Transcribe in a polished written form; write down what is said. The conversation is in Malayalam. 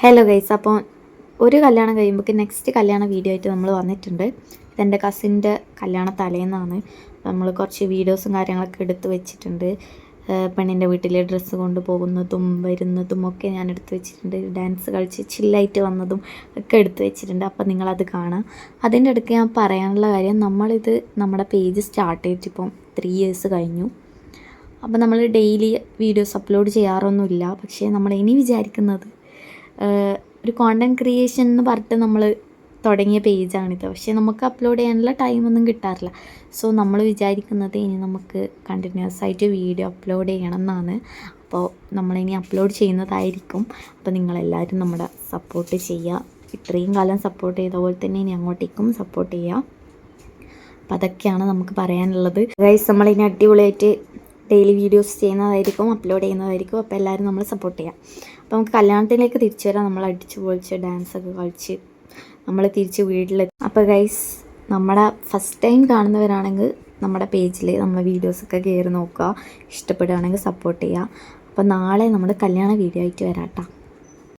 ഹലോ ഗൈസ്, അപ്പോൾ ഒരു കല്യാണം കഴിയുമ്പോൾ നെക്സ്റ്റ് കല്യാണ വീഡിയോ ആയിട്ട് നമ്മൾ വന്നിട്ടുണ്ട്. ഇതെൻ്റെ കസിൻ്റെ കല്യാണ തലേന്നാണ്. നമ്മൾ കുറച്ച് വീഡിയോസും കാര്യങ്ങളൊക്കെ എടുത്ത് വെച്ചിട്ടുണ്ട്. പെണ്ണിൻ്റെ വീട്ടിൽ ഡ്രസ്സ് കൊണ്ടുപോകുന്നതും വരുന്നതും ഒക്കെ ഞാൻ എടുത്ത് വെച്ചിട്ടുണ്ട്. ഡാൻസ് കളിച്ച് ചില്ലായിട്ട് വന്നതും ഒക്കെ എടുത്ത് വെച്ചിട്ടുണ്ട്. അപ്പോൾ നിങ്ങളത് കാണാം. അതിൻ്റെ ഇടയ്ക്ക് ഞാൻ പറയാനുള്ള കാര്യം, നമ്മുടെ പേജ് സ്റ്റാർട്ട് ചെയ്തിട്ടിപ്പം 3 years കഴിഞ്ഞു. അപ്പോൾ നമ്മൾ ഡെയിലി വീഡിയോസ് അപ്ലോഡ് ചെയ്യാറൊന്നുമില്ല. പക്ഷേ നമ്മൾ ഇനി വിചാരിക്കുന്നത് ഒരു കോണ്ടൻറ് ക്രിയേഷൻ എന്ന് പറഞ്ഞിട്ട് നമ്മൾ തുടങ്ങിയ പേജാണിത്. പക്ഷേ നമുക്ക് അപ്ലോഡ് ചെയ്യാനുള്ള ടൈമൊന്നും കിട്ടാറില്ല. സോ നമ്മൾ വിചാരിക്കുന്നത് ഇനി നമുക്ക് കണ്ടിന്യൂസ് ആയിട്ട് വീഡിയോ അപ്ലോഡ് ചെയ്യണം എന്നാണ്. അപ്പോൾ നമ്മളിനി അപ്ലോഡ് ചെയ്യുന്നതായിരിക്കും. അപ്പോൾ നിങ്ങളെല്ലാവരും നമ്മുടെ സപ്പോർട്ട് ചെയ്യുക. ഇത്രയും കാലം സപ്പോർട്ട് ചെയ്ത പോലെ തന്നെ ഇനി അങ്ങോട്ടേക്കും സപ്പോർട്ട് ചെയ്യുക. അപ്പോൾ അതൊക്കെയാണ് നമുക്ക് പറയാനുള്ളത്. ഗൈസ്, നമ്മളിനി അടിപൊളിയായിട്ട് ഡെയിലി വീഡിയോസ് ചെയ്യുന്നതായിരിക്കും, അപ്ലോഡ് ചെയ്യുന്നതായിരിക്കും. അപ്പോൾ എല്ലാവരും നമ്മൾ സപ്പോർട്ട് ചെയ്യാം. അപ്പോൾ നമുക്ക് കല്യാണത്തിലേക്ക് തിരിച്ചു വരാം. നമ്മൾ അടിച്ച് പൊളിച്ച് ഡാൻസൊക്കെ കളിച്ച് നമ്മൾ തിരിച്ച് വീട്ടിലെത്തി. അപ്പോൾ ഗൈസ്, നമ്മുടെ ഫസ്റ്റ് ടൈം കാണുന്നവരാണെങ്കിൽ നമ്മുടെ പേജിൽ നമ്മളെ വീഡിയോസൊക്കെ കയറി നോക്കുക. ഇഷ്ടപ്പെടുകയാണെങ്കിൽ സപ്പോർട്ട് ചെയ്യുക. അപ്പോൾ നാളെ നമ്മൾ കല്യാണ വീഡിയോ ആയിട്ട് വരാം കേട്ടോ.